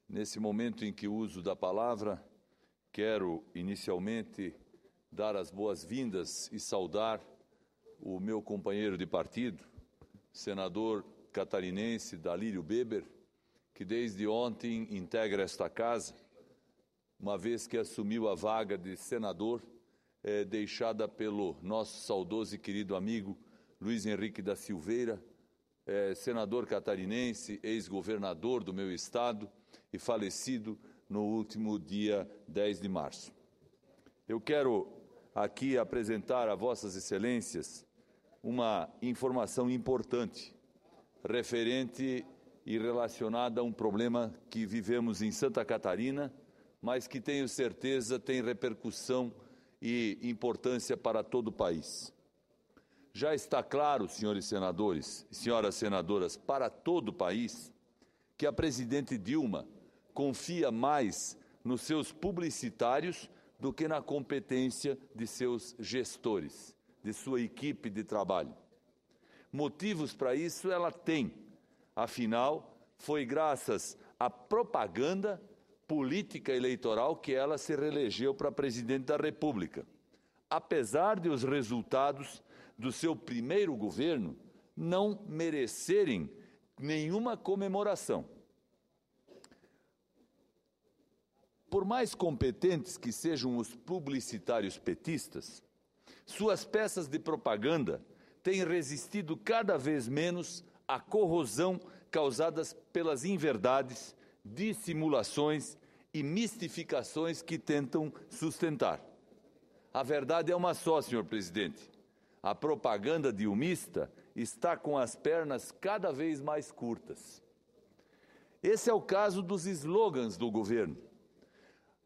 Nesse momento em que uso da palavra, quero inicialmente dar as boas-vindas e saudar o meu companheiro de partido, senador catarinense Dalírio Beber, que desde ontem integra esta casa, uma vez que assumiu a vaga de senador, deixada pelo nosso saudoso e querido amigo Luiz Henrique da Silveira, senador catarinense, ex-governador do meu estado e falecido no último dia 10 de março. Eu quero aqui apresentar a Vossas Excelências uma informação importante referente e relacionada a um problema que vivemos em Santa Catarina, mas que tenho certeza tem repercussão e importância para todo o país. Já está claro, senhores senadores e senhoras senadoras, para todo o país, que a presidente Dilma confia mais nos seus publicitários do que na competência de seus gestores, de sua equipe de trabalho. Motivos para isso ela tem, afinal, foi graças à propaganda política eleitoral que ela se reelegeu para presidente da República. Apesar de os resultados do seu primeiro governo não merecerem nenhuma comemoração. Por mais competentes que sejam os publicitários petistas, suas peças de propaganda têm resistido cada vez menos à corrosão causadas pelas inverdades, dissimulações e mistificações que tentam sustentar. A verdade é uma só, senhor presidente. A propaganda dilmista está com as pernas cada vez mais curtas. Esse é o caso dos slogans do governo.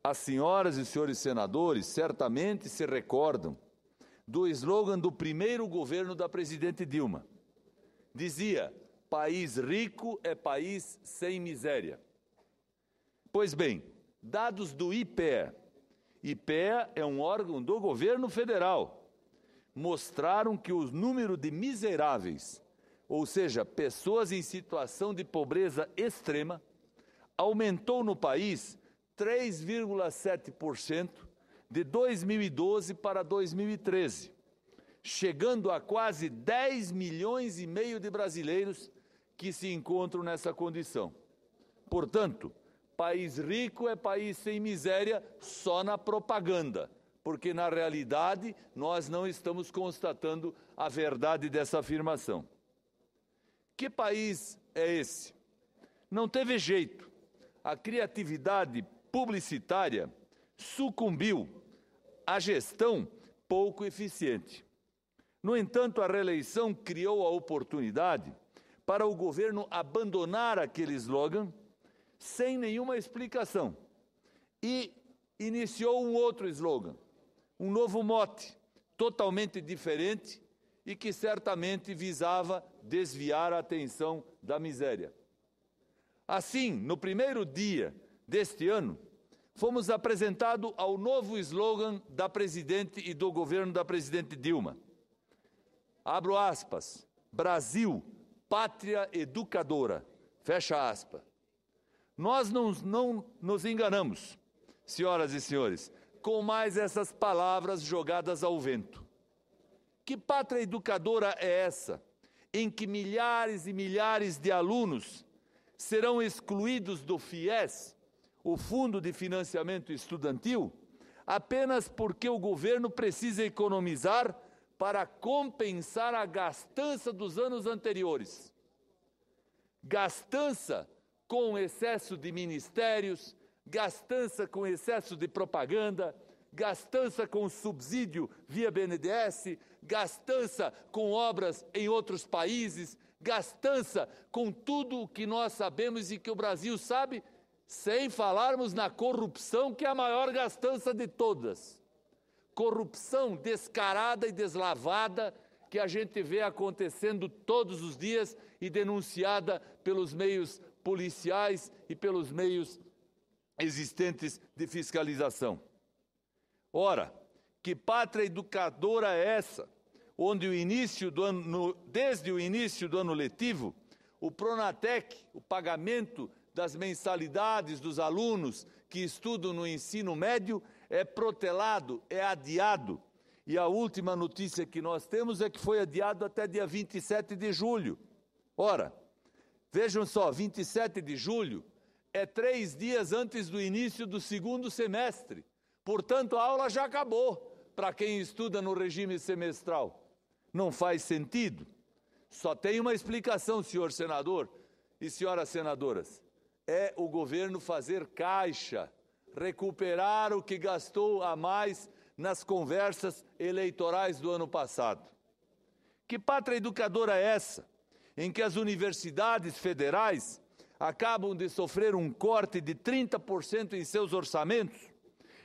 As senhoras e senhores senadores certamente se recordam do slogan do primeiro governo da presidente Dilma. Dizia: país rico é país sem miséria. Pois bem, dados do IPEA, IPEA é um órgão do governo federal, mostraram que o número de miseráveis, ou seja, pessoas em situação de pobreza extrema, aumentou no país 3,7% de 2012 para 2013, chegando a quase 10 milhões e meio de brasileiros que se encontram nessa condição. Portanto, país rico é país sem miséria só na propaganda, porque na realidade nós não estamos constatando a verdade dessa afirmação. Que país é esse? Não teve jeito. A criatividade publicitária sucumbiu à gestão pouco eficiente. No entanto, a reeleição criou a oportunidade para o governo abandonar aquele slogan sem nenhuma explicação e iniciou um outro slogan, um novo mote, totalmente diferente e que certamente visava desviar a atenção da miséria. Assim, no primeiro dia deste ano, fomos apresentados ao novo slogan da presidente e do governo da presidente Dilma. Abro aspas, Brasil, pátria educadora, fecha aspas. Nós não nos enganamos, senhoras e senhores, com mais essas palavras jogadas ao vento. Que pátria educadora é essa, em que milhares e milhares de alunos serão excluídos do FIES, o Fundo de Financiamento Estudantil, apenas porque o governo precisa economizar para compensar a gastança dos anos anteriores? Gastança com excesso de ministérios, gastança com excesso de propaganda, gastança com subsídio via BNDES, gastança com obras em outros países, gastança com tudo o que nós sabemos e que o Brasil sabe, sem falarmos na corrupção, que é a maior gastança de todas. Corrupção descarada e deslavada que a gente vê acontecendo todos os dias e denunciada pelos meios policiais e pelos meios existentes de fiscalização. Ora, que pátria educadora é essa, onde desde o início do ano letivo, o Pronatec, o pagamento das mensalidades dos alunos que estudam no ensino médio é protelado, é adiado. E a última notícia que nós temos é que foi adiado até dia 27 de julho. Ora, vejam só, 27 de julho é 3 dias antes do início do segundo semestre. Portanto, a aula já acabou para quem estuda no regime semestral. Não faz sentido. Só tem uma explicação, senhor senador e senhoras senadoras. É o governo fazer caixa, recuperar o que gastou a mais nas conversas eleitorais do ano passado. Que pátria educadora é essa, em que as universidades federais acabam de sofrer um corte de 30% em seus orçamentos,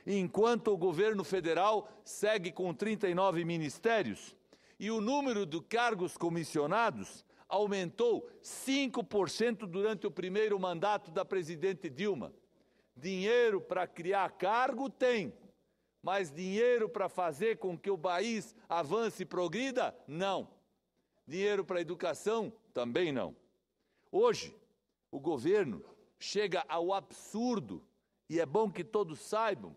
enquanto o governo federal segue com 39 ministérios, e o número de cargos comissionados aumentou 5% durante o primeiro mandato da presidente Dilma. Dinheiro para criar cargo tem, mas dinheiro para fazer com que o país avance e progrida? Não. Dinheiro para a educação? Também não. Hoje, o governo chega ao absurdo, e é bom que todos saibam,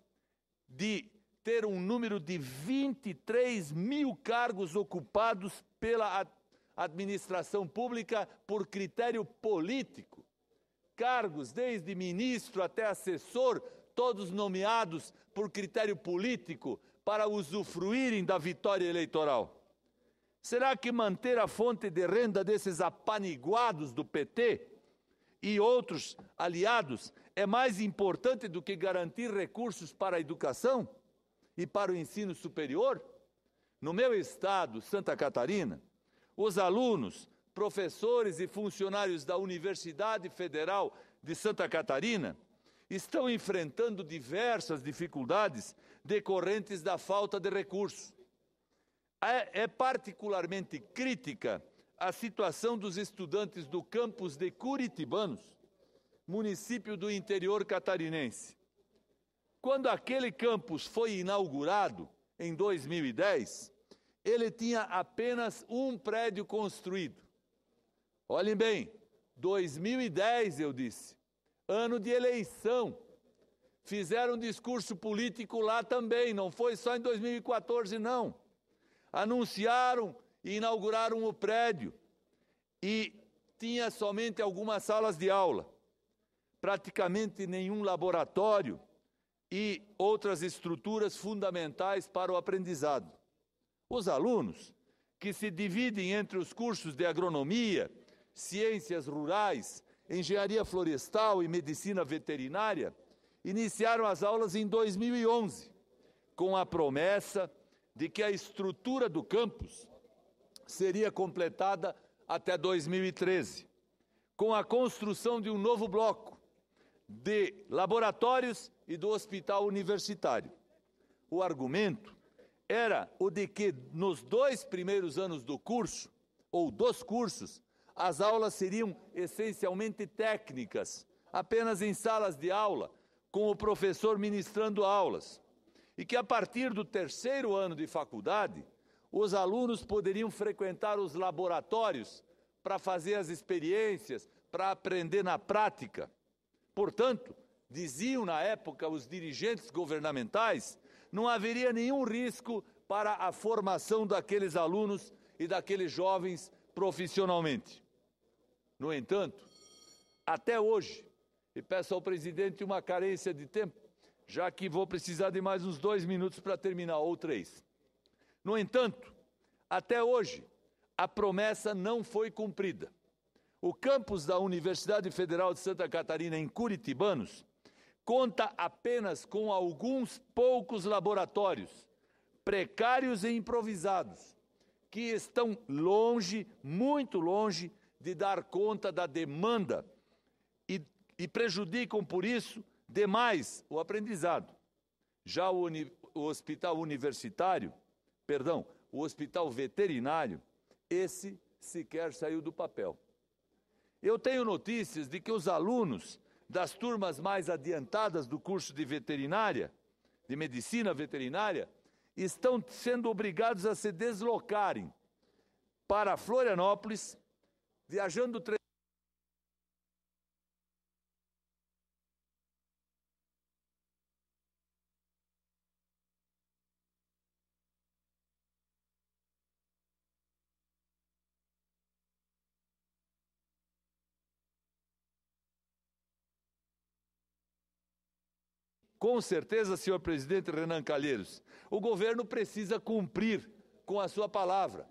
de ter um número de 23 mil cargos ocupados pela administração pública por critério político. Cargos desde ministro até assessor, todos nomeados por critério político para usufruírem da vitória eleitoral. Será que manter a fonte de renda desses apaniguados do PT e outros aliados é mais importante do que garantir recursos para a educação e para o ensino superior? No meu estado, Santa Catarina, os alunos, professores e funcionários da Universidade Federal de Santa Catarina estão enfrentando diversas dificuldades decorrentes da falta de recursos. É particularmente crítica a situação dos estudantes do campus de Curitibanos, município do interior catarinense. Quando aquele campus foi inaugurado, em 2010, ele tinha apenas um prédio construído. Olhem bem, 2010 eu disse, ano de eleição. Fizeram um discurso político lá também, não foi só em 2014 não. Anunciaram e inauguraram o prédio e tinha somente algumas salas de aula, praticamente nenhum laboratório e outras estruturas fundamentais para o aprendizado. Os alunos, que se dividem entre os cursos de agronomia, ciências rurais, engenharia florestal e medicina veterinária, iniciaram as aulas em 2011, com a promessa de que a estrutura do campus seria completada até 2013, com a construção de um novo bloco de laboratórios e do hospital universitário. O argumento era o de que nos 2 primeiros anos do curso, ou dos cursos, as aulas seriam essencialmente técnicas, apenas em salas de aula, com o professor ministrando aulas, e que a partir do 3º ano de faculdade, os alunos poderiam frequentar os laboratórios para fazer as experiências, para aprender na prática. Portanto, diziam na época os dirigentes governamentais, não haveria nenhum risco para a formação daqueles alunos e daqueles jovens profissionalmente. No entanto, até hoje, e peço ao presidente uma carência de tempo, já que vou precisar de mais uns 2 minutos para terminar, ou 3. No entanto, até hoje, a promessa não foi cumprida. O campus da Universidade Federal de Santa Catarina, em Curitibanos, conta apenas com alguns poucos laboratórios, precários e improvisados, que estão longe, muito longe, de dar conta da demanda e prejudicam, por isso, demais o aprendizado. Já o hospital universitário, o hospital veterinário, esse sequer saiu do papel. Eu tenho notícias de que os alunos das turmas mais adiantadas do curso de veterinária, de medicina veterinária, estão sendo obrigados a se deslocarem para Florianópolis, viajando Com certeza, senhor presidente Renan Calheiros, o governo precisa cumprir com a sua palavra.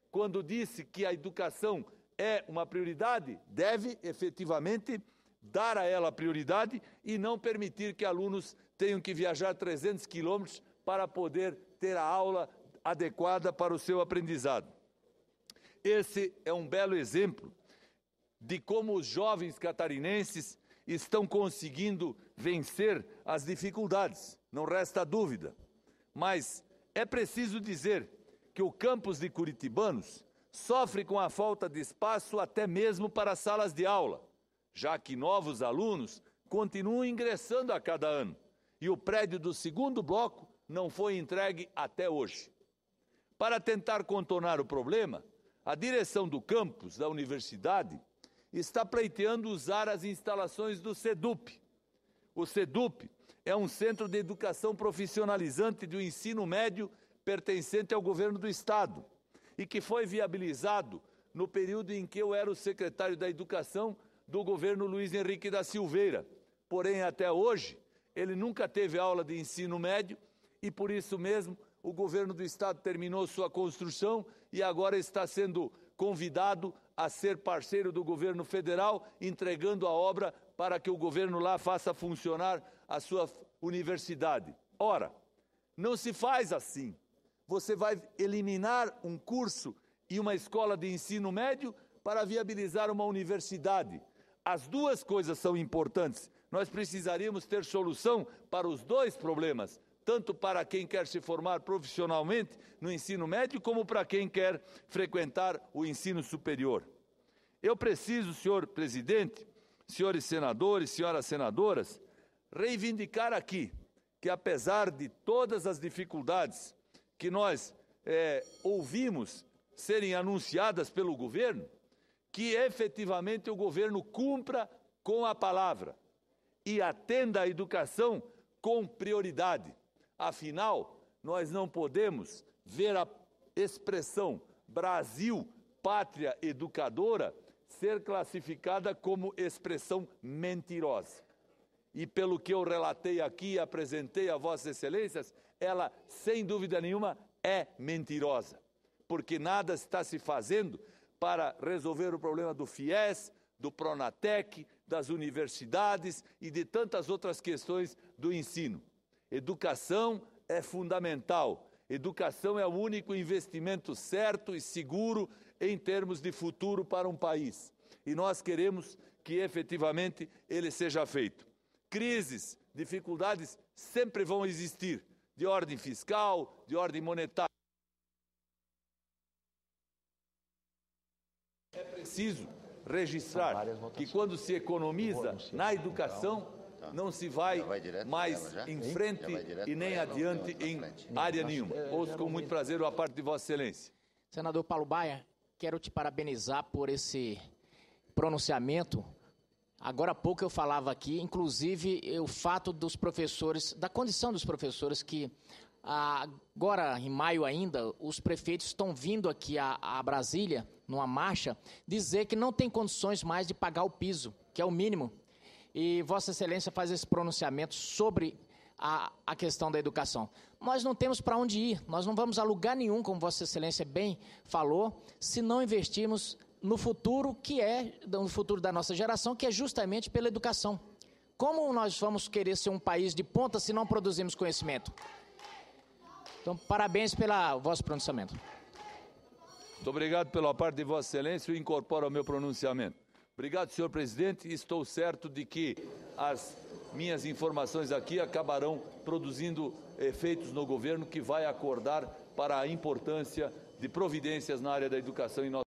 Quando disse que a educação é uma prioridade, deve efetivamente dar a ela prioridade e não permitir que alunos tenham que viajar 300 quilômetros para poder ter a aula adequada para o seu aprendizado. Esse é um belo exemplo de como os jovens catarinenses estão conseguindo vencer as dificuldades, não resta dúvida. Mas é preciso dizer que o campus de Curitibanos sofre com a falta de espaço até mesmo para salas de aula, já que novos alunos continuam ingressando a cada ano e o prédio do segundo bloco não foi entregue até hoje. Para tentar contornar o problema, a direção do campus da universidade está pleiteando usar as instalações do SEDUP. O SEDUP é um centro de educação profissionalizante do ensino médio pertencente ao governo do Estado e que foi viabilizado no período em que eu era o secretário da Educação do governo Luiz Henrique da Silveira. Porém, até hoje, ele nunca teve aula de ensino médio e, por isso mesmo, o governo do Estado terminou sua construção e agora está sendo convidado a ser parceiro do governo federal, entregando a obra para que o governo lá faça funcionar a sua universidade. Ora, não se faz assim. Você vai eliminar um curso e uma escola de ensino médio para viabilizar uma universidade. As duas coisas são importantes. Nós precisaríamos ter solução para os dois problemas, tanto para quem quer se formar profissionalmente no ensino médio, como para quem quer frequentar o ensino superior. Eu preciso, senhor presidente, senhores senadores, senhoras senadoras, reivindicar aqui que, apesar de todas as dificuldades que nós ouvimos serem anunciadas pelo governo, que efetivamente o governo cumpra com a palavra e atenda à educação com prioridade. Afinal, nós não podemos ver a expressão Brasil, pátria educadora, ser classificada como expressão mentirosa. E pelo que eu relatei aqui e apresentei a Vossas Excelências, ela, sem dúvida nenhuma, é mentirosa, porque nada está se fazendo para resolver o problema do FIES, do Pronatec, das universidades e de tantas outras questões do ensino. Educação é fundamental. Educação é o único investimento certo e seguro em termos de futuro para um país. E nós queremos que efetivamente ele seja feito. Crises, dificuldades sempre vão existir, de ordem fiscal, de ordem monetária. É preciso registrar que quando se economiza na educação, não se vai mais em frente e nem adiante em área nenhuma. Ouço com muito prazer a parte de Vossa Excelência. Senador Paulo Baia, quero te parabenizar por esse pronunciamento. Agora há pouco eu falava aqui, inclusive, o fato dos professores, da condição dos professores que agora, em maio ainda, os prefeitos estão vindo aqui a Brasília, numa marcha, dizer que não tem condições mais de pagar o piso, que é o mínimo. E Vossa Excelência faz esse pronunciamento sobre a questão da educação. Nós não temos para onde ir, nós não vamos a lugar nenhum, como Vossa Excelência bem falou, se não investirmos no futuro, no futuro da nossa geração, que é justamente pela educação. Como nós vamos querer ser um país de ponta se não produzimos conhecimento? Então, parabéns pelo vosso pronunciamento. Muito obrigado pela parte de Vossa Excelência, eu incorporo ao meu pronunciamento. Obrigado, senhor presidente, e estou certo de que as minhas informações aqui acabarão produzindo efeitos no governo que vai acordar para a importância de providências na área da educação em nosso